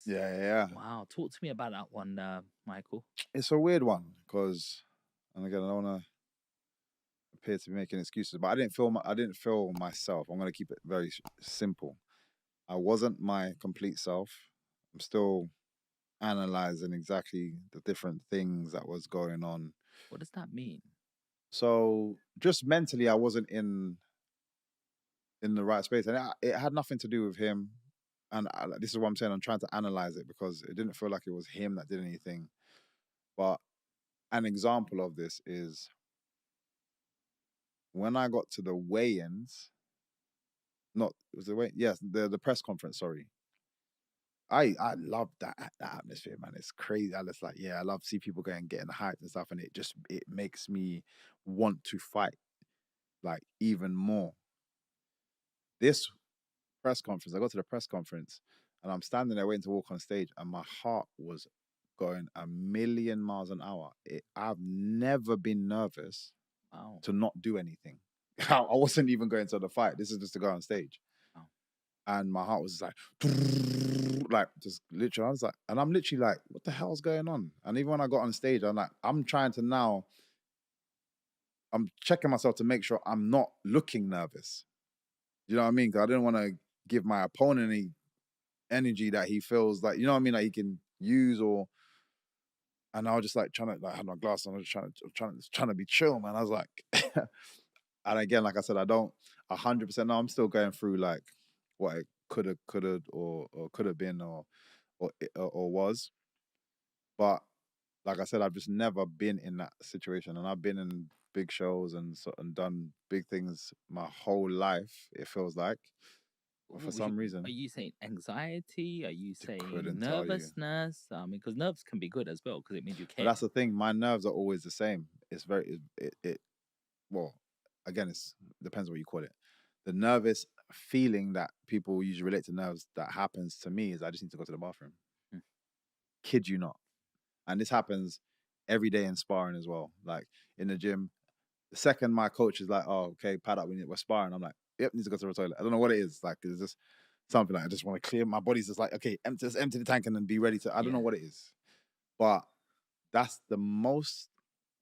Yeah. Wow, talk to me about that one, Michael. It's a weird one because, and again, I don't want to appear to be making excuses, but I didn't feel myself. I'm gonna keep it very simple. I wasn't my complete self. I'm still analyzing exactly the different things that was going on. What does that mean? So just mentally, I wasn't in the right space, and it had nothing to do with him. And this is what I'm saying. I'm trying to analyze it because it didn't feel like it was him that did anything. But an example of this is when I got to the weigh-ins. Not it was the way. Yes, the press conference. Sorry, I love that atmosphere, man. It's crazy. I just like, yeah, I love see people getting hyped and stuff, and it makes me want to fight like even more. This press conference, I got to the press conference, and I'm standing there waiting to walk on stage, and my heart was going a million miles an hour. I've never been nervous Wow, to not do anything. I wasn't even going to the fight. This is just to go on stage. wow. And my heart was just like just literally. I was like, and I'm literally like, what the hell's going on? And even when I got on stage, I'm like, I'm trying to now, I'm checking myself to make sure I'm not looking nervous. You know what I mean? Because I didn't want to give my opponent any energy that he feels like, you know what I mean, like he can use or. And I was just like trying to like have my glass on. I was trying to be chill, man. I was like, and again, like I said, I don't 100% know. I'm still going through like what it could have, or could have been, or was. But like I said, I've just never been in that situation, and I've been in big shows and done big things my whole life. It feels like, but for What would you, some are reason, you saying anxiety? Are you I saying couldn't tell you. nervousness? I mean, because nerves can be good as well because it means you But care. that's the thing. My nerves are always the same. It's very it well, again, it's depends what you call it. The nervous feeling that people usually relate to nerves that happens to me is I just need to go to the bathroom. Hmm. Kid you not. And this happens every day in sparring as well. Like in the gym, the second my coach is like, "Oh, okay, pad up, we're sparring," I'm like, "Yep, need to go to the toilet." I don't know what it is. Like it's just something like I just want to clear. My body's just like, okay, empty the tank and then be ready to. I don't know Yeah, what it is, but that's the most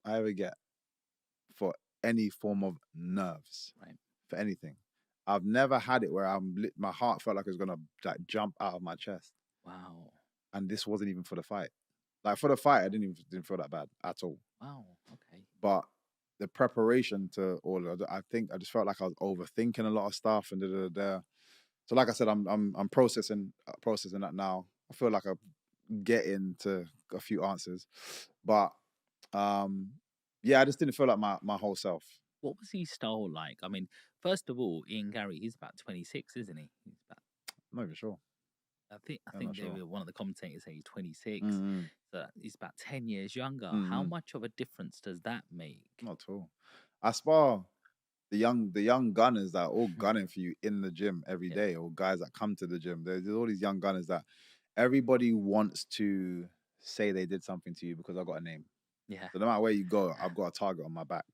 I ever get for any form of nerves right. for anything. I've never had it where my heart felt like it was gonna like jump out of my chest, Wow, and this wasn't even for the fight. Like for the fight, I didn't feel that bad at all. wow. Okay. But the preparation to all of it, I think I just felt like I was overthinking a lot of stuff and da da da. So like I said, I'm processing that now. I feel like I'm getting to a few answers, but um, yeah, I just didn't feel like my whole self. What was his style like? I mean, first of all, Ian Gary, he's about 26, isn't he? He's about, I'm not even sure. I I'm not think they sure. were one of the commentators say he's 26. Mm-hmm. So he's about 10 years younger. How Mm-hmm. much of a difference does that make? Not at all. I spar the young gunners that are all gunning for you in the gym every Yeah. day, or guys that come to the gym. There's all these young gunners that everybody wants to say they did something to you because I got a name. Yeah. So no matter where you go, I've got a target on my back.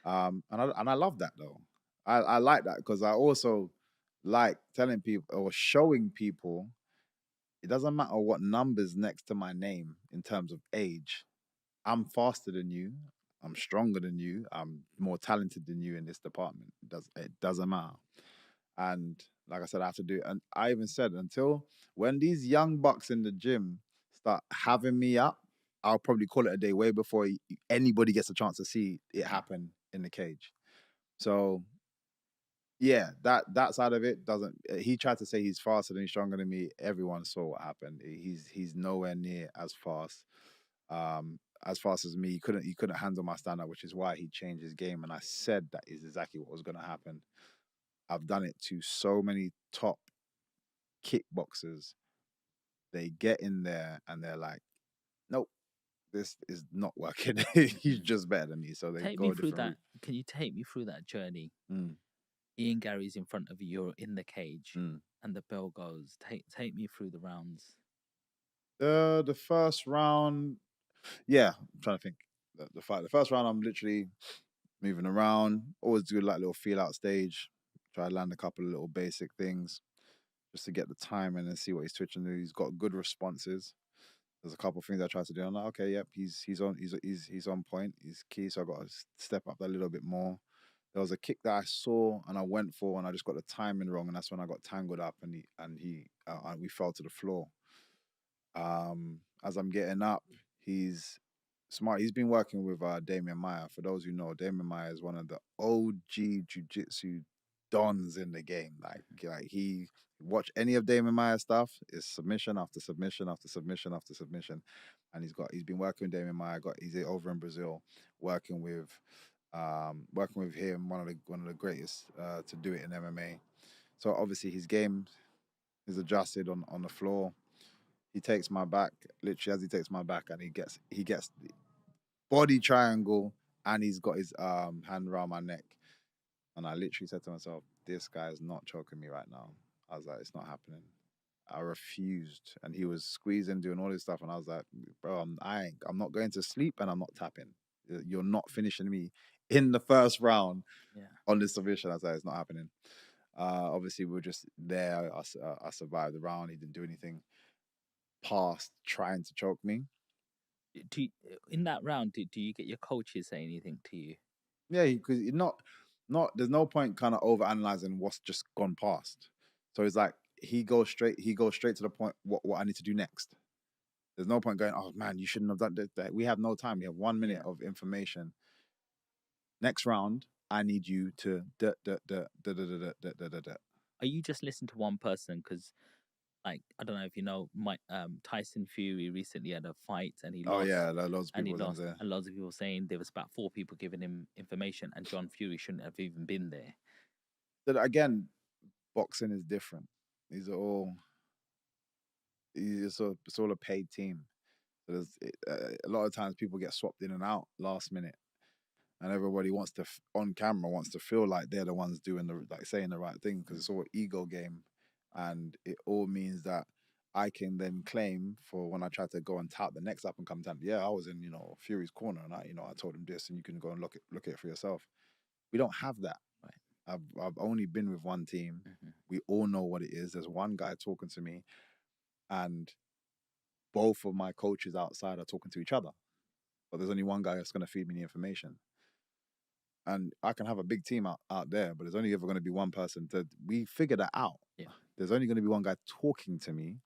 And I love that though. I like that because I also like telling people or showing people it doesn't matter what numbers next to my name in terms of age. I'm faster than you. I'm stronger than you. I'm more talented than you in this department. It doesn't matter. And like I said, I have to do it. And I even said until when these young bucks in the gym start having me up, I'll probably call it a day way before anybody gets a chance to see it Yeah. happen in the cage. So yeah, that side of it doesn't. He tried to say he's faster than he's stronger than me. Everyone saw what happened. He's nowhere near as fast as me. He couldn't handle my standard, which is why he changed his game. And I said that is exactly what was going to happen. I've done it to so many top kickboxers. They get in there and they're like, nope, this is not working. He's Mm. just better than me. So they Take me go a through different that. route. Can you take me through that journey? Mm, Ian Gary's in front of you, you're in the cage, mm. and the bell goes. Take me through the rounds. The first round, yeah, I'm trying to think. The fight, the first round, I'm literally moving around. Always do like little feel out stage. Try to land a couple of little basic things. just to get the time and then see what he's twitching. He's got good responses. There's a couple of things I tried to do. I'm like, okay, yep, he's on point. He's key, so I got to step up a little bit more. There was a kick that I saw and I went for, and I just got the timing wrong, and that's when I got tangled up, and we fell to the floor. As I'm getting up, he's smart. He's been working with Damian Maya. For those who know, Damian Maya is one of the OG jiu-jitsu dons in the game. Like he watch any of Damian Maya's stuff, is submission after submission after submission after submission, and he's been working with Damian Maya. He's over in Brazil working with him, one of the greatest to do it in MMA. So obviously his game is adjusted on the floor. He takes my back, literally as he takes my back, and he gets the body triangle, and he's got his hand around my neck. And I literally said to myself, this guy is not choking me right now. I was like, it's not happening. I refused, and he was squeezing, doing all this stuff, and I was like, bro, I'm not going to sleep, and I'm not tapping. You're not finishing me in the first round on this submission. I was like, it's not happening. Obviously, we were just there. I survived the round. He didn't do anything past trying to choke me. In that round, do you get your coaches say anything to you? Yeah, because not. There's no point kind of over analyzing what's just gone past. So it's like he goes straight to the point. What I need to do next. There's no point going, oh man, you shouldn't have done that. We have no time. We have 1 minute of information. Next round, I need you to Are you just listening to one person? Because like, I don't know if you know, Tyson Fury recently had a fight and he lost. Oh yeah, loads of and he people lost. there. And lots of people saying there was about 4 people giving him information, and John Fury shouldn't have even been there. But again, boxing is different. It's all a paid team. So there's a lot of times people get swapped in and out last minute, and everybody wants to on camera wants to feel like they're the ones doing saying the right thing, because it's all ego game, and it all means that I can then claim for when I try to go and tout the next up and come down. Yeah, I was in Fury's corner, and I told him this, and you can go and look at it for yourself. We don't have that. Right. I've only been with one team. Mm-hmm. We all know what it is. There's one guy talking to me, and both of my coaches outside are talking to each other. But there's only one guy that's going to feed me the information. And I can have a big team out there, but there's only ever going to be one person. We figure that out. Yeah. There's only going to be one guy talking to me.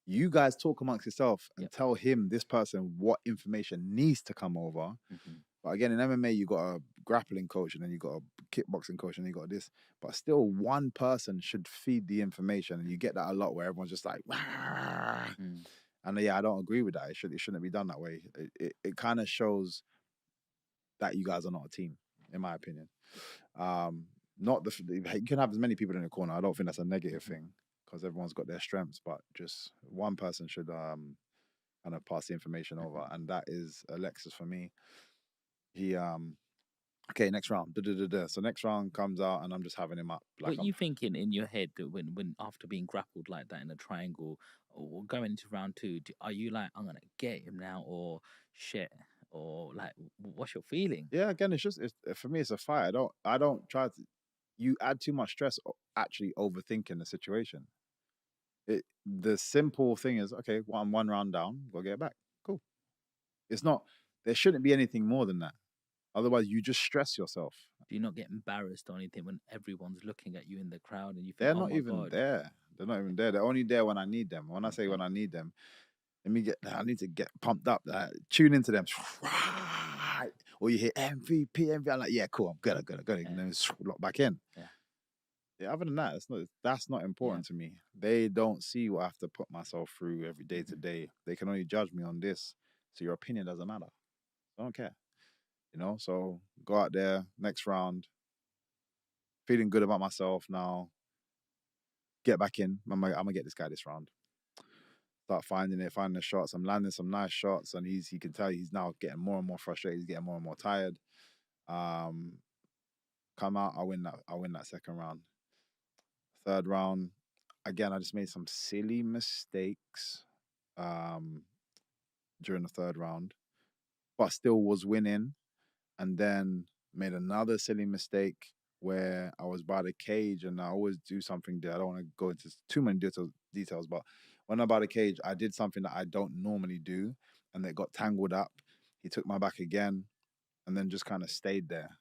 You guys talk amongst yourself and tell him, this person, what information needs to come over. Mm-hmm. But again, in MMA, you got a grappling coach, and then you got a kickboxing coach, and you got this. But still, one person should feed the information, and you get that a lot where everyone's just like, and yeah, I don't agree with that. It shouldn't be done that way. It kind of shows that you guys are not a team, in my opinion. Not you can have as many people in the corner. I don't think that's a negative thing, because everyone's got their strengths, but just one person should kind of pass the information over, and that is Alexis for me. He okay, next round. So next round comes out, and I'm just having him up. What are you thinking in your head when after being grappled like that in a triangle, or going into round 2? Are you like, I'm gonna get him now, or shit, or like, what's your feeling? Yeah, again, for me, it's a fight. I don't try to. You add too much stress actually overthinking the situation. The simple thing is, okay, well, I'm 1 round down, go get it back. Cool. It's not. There shouldn't be anything more than that. Otherwise, you just stress yourself. Do you not get embarrassed or anything when everyone's looking at you in the crowd and you think, they're not even there? They're not even there. They're only there when I need them. When I say when I need them, I need to get pumped up. Tune into them. Or you hear MVP. I'm like, yeah, cool. I'm good. And then lock back in. Yeah. Other than that, that's not important to me. They don't see what I have to put myself through every day to day. They can only judge me on this. So your opinion doesn't matter. I don't care. So go out there, next round, feeling good about myself now. Get back in. I'm gonna get this guy this round. Start finding the shots. I'm landing some nice shots, and he can tell he's now getting more and more frustrated. He's getting more and more tired. Come out, I win that second round. Third round, again, I just made some silly mistakes during the third round, but still was winning. And then made another silly mistake where I was by the cage, and I always do something there. I don't want to go into too many details, but when I'm by the cage, I did something that I don't normally do, and it got tangled up. He took my back again, and then just kind of stayed there.